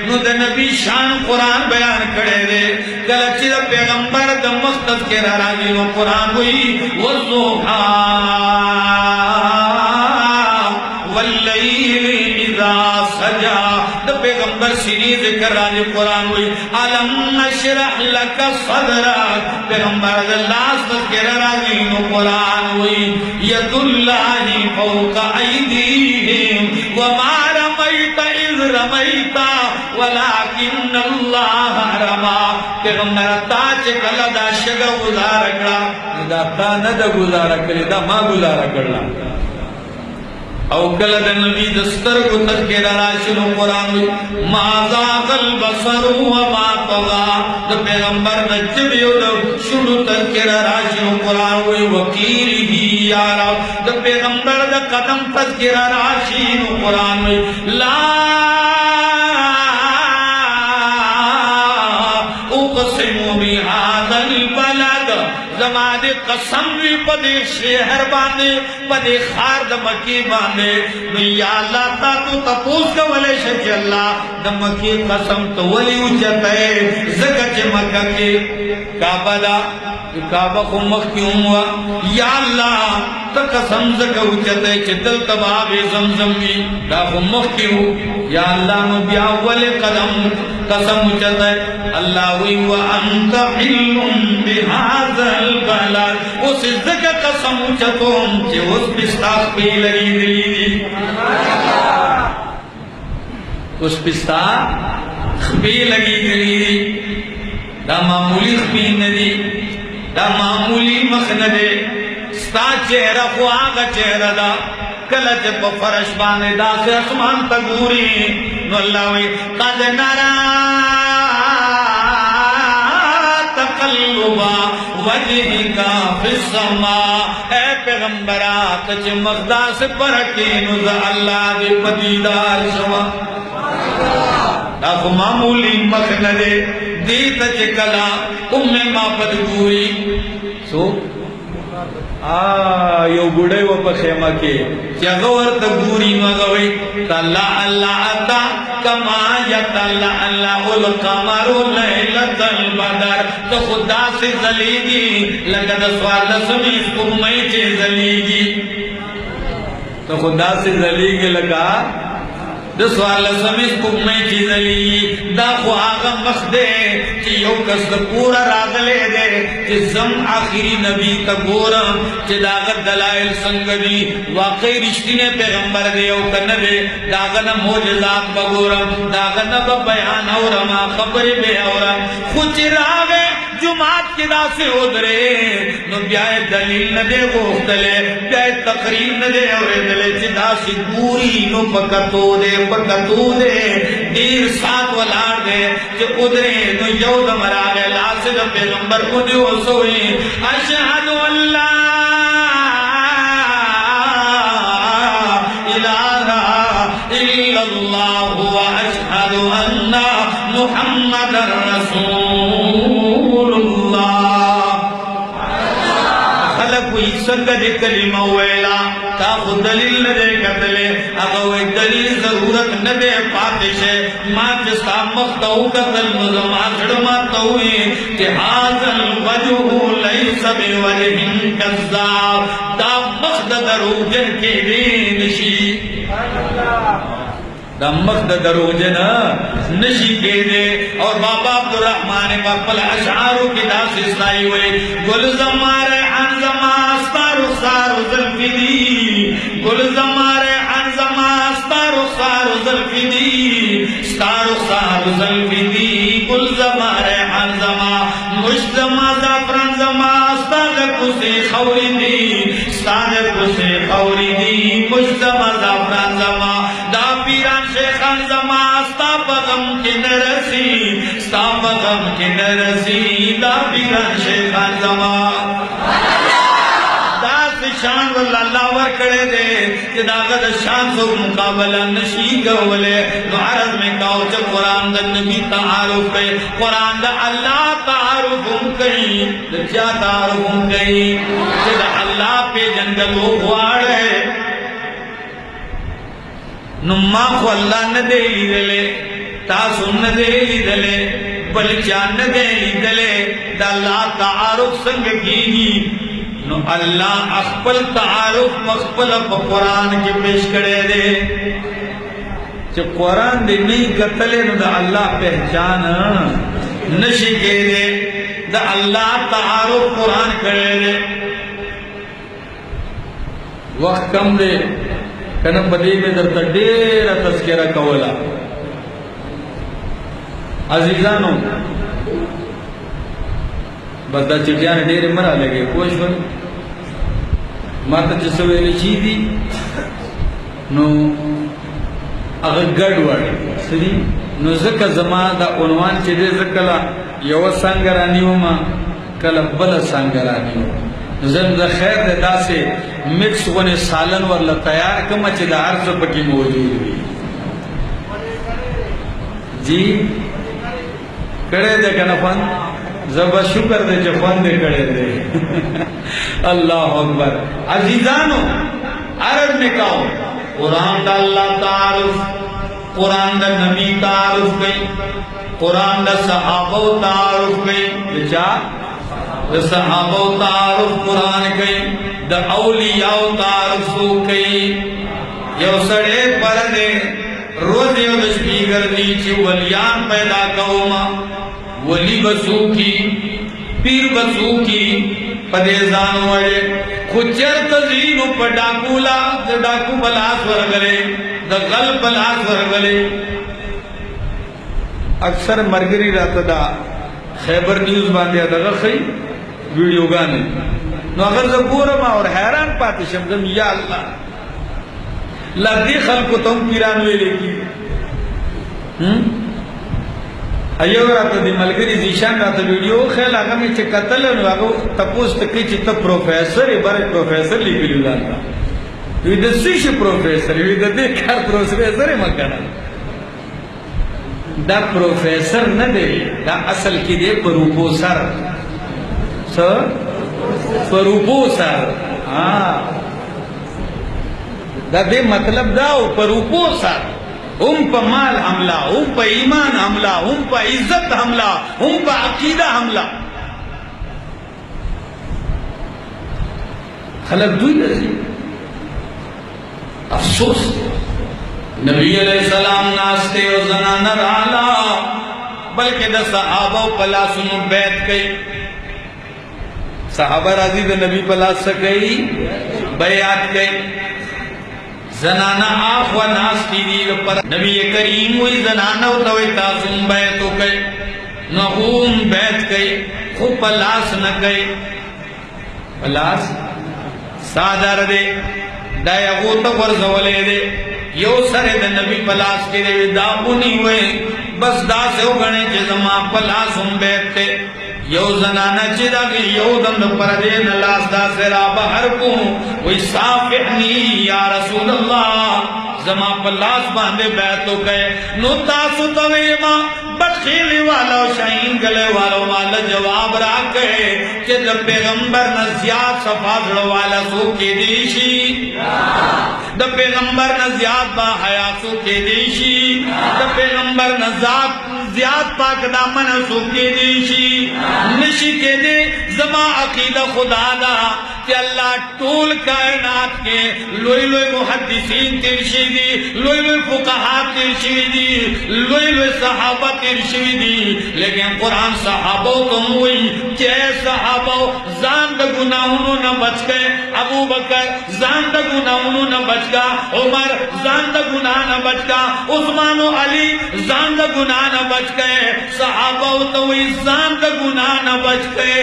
نو دا نبی شان قرآن بیان کرے دے کلچی دا پیغمبر دا مختد کے راجی نو قرآن ہوئی والضحا واللیل اذا سجا دا پیغمبر سینی ذکر راجی قرآن ہوئی علم نشرح لکا صدرک پیغمبر دا لاس ذکر راجی نو قرآن ہوئی ید اللہ فوق ایدیہم وما رمیت اذ رمیتا ولیکن اللہ رما پیغمبر تا چکل دا شگا گزارا کرا دا تا ندا گزارا کری دا ما گزارا کرلا او کل دا نبی دستر کو تذکر راشن قرآن ما ذاق البصر وما طغا دا پیغمبر دا جبیو دا شنو تذکر راشن قرآن وکیل ہی یارا دا پیغمبر دا قدم تذکر راشن قرآن لا اقسم بهذا البلد زمان قسم بھی پدے شہر باندے پدے خار دا مکی باندے یا اللہ تا تو تپوس کا ولے شکی اللہ دا مکی قسم تو ولی اچھت ہے زکچ مکہ کے کعبہ دا کعبہ خمخ کیوں ہوا یا اللہ تا قسم زکا اچھت ہے چھ دل تباب زمزم بھی دا خمخ کیوں یا اللہ نبیہ ولی قدم قسم اچھت ہے اللہ ہوئی وَأَنْتَ حِلٌّ بِهَذَا الْبَلَدِ اس ذکر قسم اچھتوں چھے اس پستاخ پہ لگی دلی دی اس پستاخ پہ لگی دلی دی دا معمولی خبی ندی دا معمولی مخ ندی ستا چہرہ کو آگا چہرہ دا کلچ پا فرش بانے دا سے اسمان تگوری نو اللہ وی قد نرا تقلبا وجہکا فی السماء اے پیغمبرات چھ مخدا سے پرکینو دا اللہ دے پدیدار شوا دا خو معمولی مخندے دیتا چھ کلا ما پدگوری سو یو گوڑے و پا خیمہ کے چگور تا گوری مگوئی تلا اللہ عطا کما یتلا اللہ القمر لیلت البدر تو خدا سے زلیگی لگا دا سوال سمیس کمی چے زلیگی تو خدا سے زلیگی لگا دا سوال سمیس کمی چے زلیگی دا خواہا مخدے چی یو کس دا پورا راگلے دے چی زم آخری نبی تا گورم چی داغت دلائل سنگ دی واقعی رشتینے پیغمبر دے یو کن دے داغت موجزات بگورم داغت بیان اورما خبر بے اورم خوچ راگے جماعت کی دا سے ادرے نو بیائے دلیل ندے گوختلے بیائے تقریر ندے اورے دلے چی دا سی گوری نو پکتو دے دیر ساتھ والار دے چی ادرے نو یو دا مراغے لاسد پیغمبر کو دیو سوئی اشہد اللہ الہ الا اللہ و اشہد ان محمد رسول اللہ خلق کوئی سنگد کلمہ ویلا تا خود دلیل ندے قتلے اگوی دلیل ضرورت ندے پاتشے ما جستا مختو قتل مزمان شڑماتوئی کہ حاضر وجہ لیس بوجہن کذاب دا مخد دروجن کے دینشی دا مخد دروجن نشی کے دے اور بابا عبدالرحمن پاپل اشعارو کی دا سسلائی ہوئے گل زمار عن زماستار سار ظلفی دی گل زمار عن زماستار سار ظلفی دی ستار سار ظلفی دی گل زمار عن زما مشت زما زفران زما استاد کسی خوری دی استاد کسی خوری دی مشت زما زفران زما دا پیران شیخان زما ستا بغم کی نرسی ستا بغم کی نرسی دا پیران شیخان زما دا شان واللہ اللہ ورکڑے دے کہ داغت شان سو مقابلہ نشی گولے نو عرض میں کہو چا قرآن دا نبی تعارف ہے قرآن دا اللہ تعارف ہم کہیں دا کیا تعارف ہم کہیں کہ دا اللہ پہ جنگلو خوار ہے نما خو اللہ نہ دے لی دلے تاسو ندے لیدلے بل چان ندے لیدلے دا اللہ تعارف سنگ کیگی نو اللہ اخپل تعارف مخپل پا قرآن کی پیش کرے دے جب قرآن دے نہیں قتلے نو دا اللہ پہچان نشی کے دے دا اللہ تعارف قرآن کرے دے وقت کم دے کنم بدی میں در تا دیر تذکرہ کولا عزیزانو بس دا چٹیان دیر مرا لگے کوش بھائی ماتا چسویلی چی دی نو اگر گڑ وڑ سری نو زکا زمان دا عنوان چی دے زکلا یو سانگرانیو ما کلا بلا سانگرانیو زم دا خیر دے دا سے مکس ونی سالن ورلا تیار کما چی دا عرض پکی موجود بھی جی کڑے دے کنا فن زبا شکر دے چی فن دے کڑے دے اللہ اکبر عزیزانو عرب میں کہو قرآن دا اللہ تعارف قرآن دا نبی تعارف گئی قرآن دا صحابہ تعارف گئی بچا دا صحابہ تعارف قرآن گئی دا اولیاء تعارف سو گئی یو سڑے پردے روز یو دشپیگر نیچی ولیان پیدا کوما ولی بسو کی پیر بسو کی پدیزان وڑے خچر تزینو پا ڈاکولا دا ڈاکو بلاس ورگلے دا غل بلاس ورگلے اکثر مرگری رہتا دا خیبر نیوز باندیا دا غخی ویڈیو گانے نو اگر زبورما اور حیران پاتی شمزم یا اللہ لدی خلقو تم پیرانوے لکی ایو رہتا دی ملگری زیشان رہتا ویڈیو خیل آگا میں چھ قتل انو آگا تپوس تکی چھ تا پروفیسر بارے پروفیسر لکی لیو داتا وی دا سیش پروفیسر وی دا دیکھار پروفیسر مکانا دا پروفیسر نہ دے دا اصل کی دے پروپوسر سر پروپوسر دا دے مطلب دا پروپوسر ہم پا مال حملہ ہم پا ایمان حملہ ہم پا عزت حملہ ہم پا عقیدہ حملہ خلق دوئی رہی افسوس نبی علیہ السلام ناستے و زنان رالا بلکہ دا صحابہ پلا سنو بیت کئی صحابہ راضی دا نبی پلا سکئی بیعت کئی زنانا آف و ناستی دی پر نبی کریم وی زنانا و توی تاسم بیتو کئی نغوم بیت کئی خوب پلاس نہ کئی پلاس سادر دے دا یغوتا ورزولے دے یو سرے دا نبی پلاس کے دے دابونی ہوئے بس دا سے اگنے چیز ماں پلاس ہم بیٹھتے یو زنانا چی دا کہ یو دم دا پردے نلاس دا سے رابا ہر کو وی صافحنی یا رسول اللہ زمان پلاس باندے بیتو کہے نو تاسو تویما بخیلی والا و شاہین گلے والا والا جواب را کہے کہ دا پیغمبر نزیاد صفاظر والا سو کے دیشی دا پیغمبر نزیاد با حیاتو کے دیشی دا پیغمبر زیاد پاک دامن سو کے دیشی نشی کے دے زمان عقیدہ خدا دا کہ اللہ طول کائنات کے لوئی لوئی محدثین ترشی دی لوئی لوئی فقہات ترشی دی لوئی لوئی صحابہ ترشی دی لیکن قرآن صحابہ تم ہوئی کہ اے صحابہ زان دا گناہونو نہ بچ گئے ابو بکر زان دا گناہونو نہ بچ گا عمر زان دا گناہ نہ بچ گا عثمان و علی زان دا گناہ نہ بچ گئے صحابہ تو ہوئی زان دا گناہ نہ بچ گئے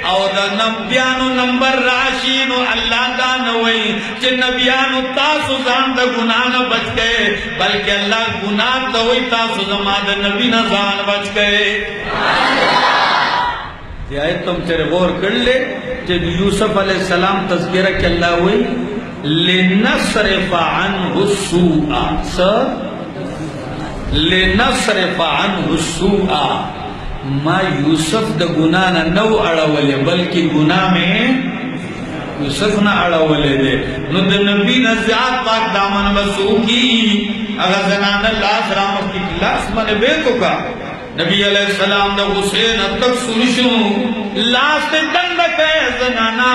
اور دا نبیانو نمبر راشینو اللہ دا نوئی کہ نبیانو تاسو زان دا گناہ نہ بچ گئے بلکہ اللہ گناہ دا ہوئی تاسو زمان دا نبی نہ زان بچ گئے یہ آیت تم تیرے غور کر لے جب یوسف علیہ السلام تذکرہ کہ اللہ ہوئی لِنَصْرِفَ عَنْهُ السُّوءَ لِنَصْرِفَ عَنْهُ السُّوءَ ما یوسف دا گناہ نہ نو اڑاولے بلکہ گناہ میں یوسف نہ اڑاولے دے نو دا نبی نہ زیاد پاک دامن بسو کی اگر زنان لاس رامت کی لاس من بیتو کا نبی علیہ السلام دا حسین تک سنشوں لاس دندک ہے زنانا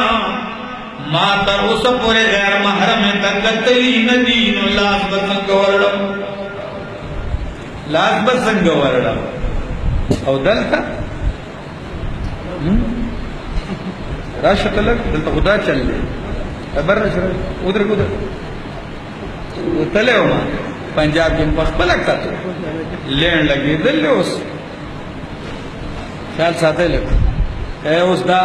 ماتر اس پورے غیر محرم تک قتلی ندین لاس بسنگ ورڑا لاس بسنگ ورڑا او دلتا راشت لگ دلتا خدا چل لے ابر رشت ادھر کدھر تلے ہو ماں پنجاب کی مپخ پلکتا تو لین لگی دل لے اس خیال ساتھے لگو اے اس دا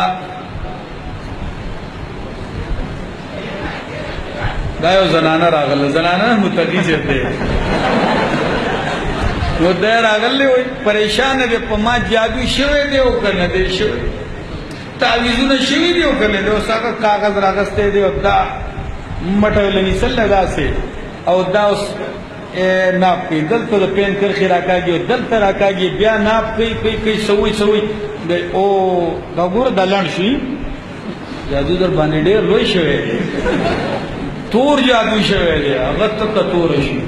دایو زنانا راغل زنانا متقی چہتے وہ دیر راغل لے ہوئی پریشان دے پما جادو شوے دے ہو کرنے دے شوے تعویزون شوی دے ہو کرنے دے اس آقا کاغذ راغستے دے دا مٹھو لنی سل لگا سے او دا اس ناپ کی دل تو پین کرخی راکا گی دل تا راکا گی بیا ناپ کئی سوئی دے او دا گور دا لنڈ شوی جادو در بانے دیر لوئی شوے دے تور جادو شوے دے اغت تا تور شوی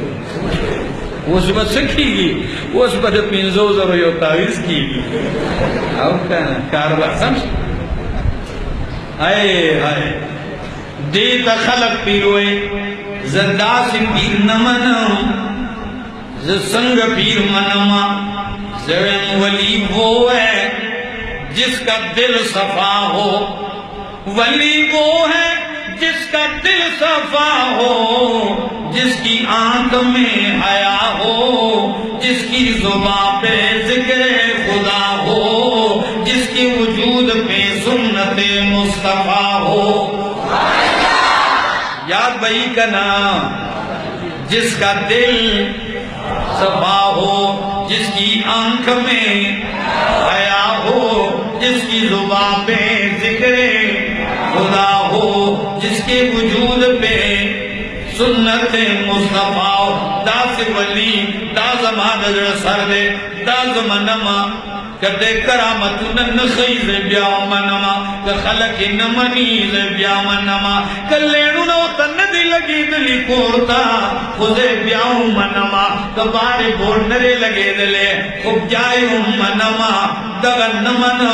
اس با سکھی گی اس با دا پینزو زر یو تاویز کی گی او کانا کاربار سمش آئے آئے دیتا خلق پیروئے زندہ سے پیر نمنا زسنگ پیر منما زویم ولی وہ ہے جس کا دل صفا ہو ولی وہ ہے جس کا دل صفا ہو جس کی آنکھ میں حیا ہو جس کی زبان پہ ذکر خدا ہو جس کی وجود پہ سنت مصطفیٰ ہو یاد بھائی کا نام جس کا دل صفا ہو جس کی آنکھ میں حیا ہو جس کی زبان پہ ذکر خدا ہو جس کے وجود پہ سنت مصطفیٰ دا سے ولی دا زمان در سر دے دا زمانما کدے کرامتنا نخیز بیاو منما کہ خلق نمنیز بیاو منما کہ لینونا تندی لگی دلی کورتا خودے بیاو منما کہ بارے بورنرے لگے دلے خوب جائیو منما دغن نمنا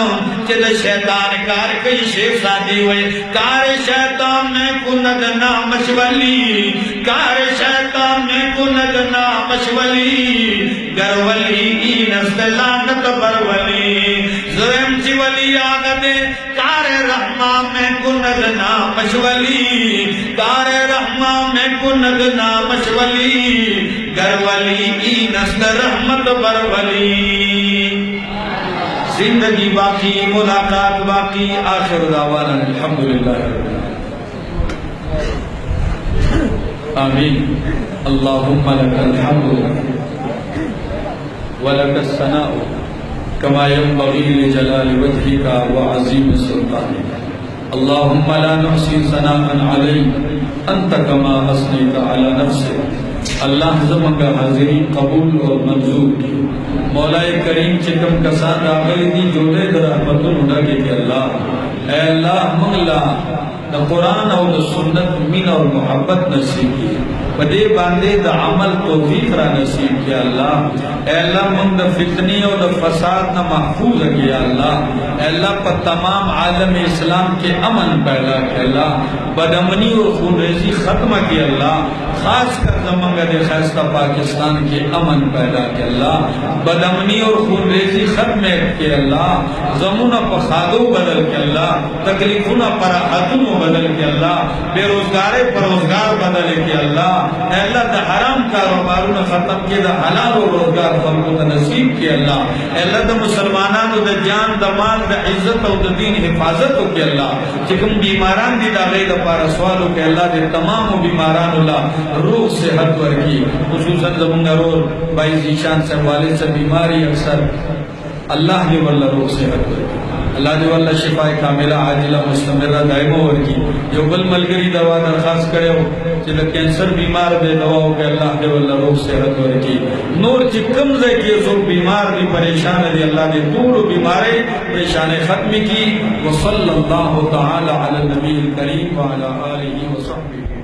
چید شیطان کار کئی شیف سادی ہوئے کار شیطان میں کند نامش ولی کار شیطان میں کند نامش ولی گر ولی اینست لانت بر ولی زرم چی ولی آگا دے کار رحمان میں کند نامش ولی کار رحمان میں کند نامش ولی گر ولی اینست رحمت بر ولی زندگی باقی ملاقات باقی آخر دعوانا الحمدللہ آمین اللہم لک الحمد ولک الثناء کما ينبغي لجلال وجهك وعظیم سلطانك اللہم لا نحصي ثناء علیک انت کما اثنیت علی نفسک اللہ زمان کا حاضری قبول اور منظور کی مولا کریم چکم کسان آگئی دی جوڑے در رحمتون اڑا کے کہ اللہ اے اللہ منگلا دا قرآن اور دا سنت من اور محبت نصیب کی بدے باندے دا عمل توفیق را نصیب کیا اللہ اے اللہ منگ دا فتنی اور دا فساد نہ محفوظ کیا اللہ اے اللہ پر تمام عالم اسلام کے امن پیدا کیا اللہ بدامنی اور خون ریزی ختم کیا اللہ خاص کر زمانگا دے خیستہ پاکستان کے امن پیدا کیا اللہ بدامنی اور خون ریزی ختم کیا اللہ زمونہ پر خادو بدل کیا اللہ تکلیفونہ پر حتنو بدل کیا اللہ بے روزگارے پر روزگار بدل کیا اللہ اے اللہ دا حرام کاروباروں ختم کیا دا حلال و روزگار خلقوں تا نصیب کیا اللہ اے اللہ دا مسلمانان دا جان دا مال دا عزت و دا دین حفاظت ہو کیا اللہ چکم بیماران دی دا غید پارا سوالو کہ اللہ دے تمام بیماران اللہ روح سے حد ورکی خصوصاً زمانگا رول بائی زیشان سے والد سے بیماری اکثر اللہ دے واللہ روح سے حد ورکی اللہ دے واللہ شفاء کاملہ عاجلہ مستمرہ دائمہ ورکی جو بل ملگری دوا درخواست کرے ہو چلہ کینسر بیمار دے دوا ہو کہ اللہ دے واللہ روح صحت ورکی نور چی کمزے کی زور بیمار دی پریشان دی اللہ دے دور بیمارے پریشان ختم کی وصل اللہ تعالی علی النبی الکریم وعلی آلہ وصحبہ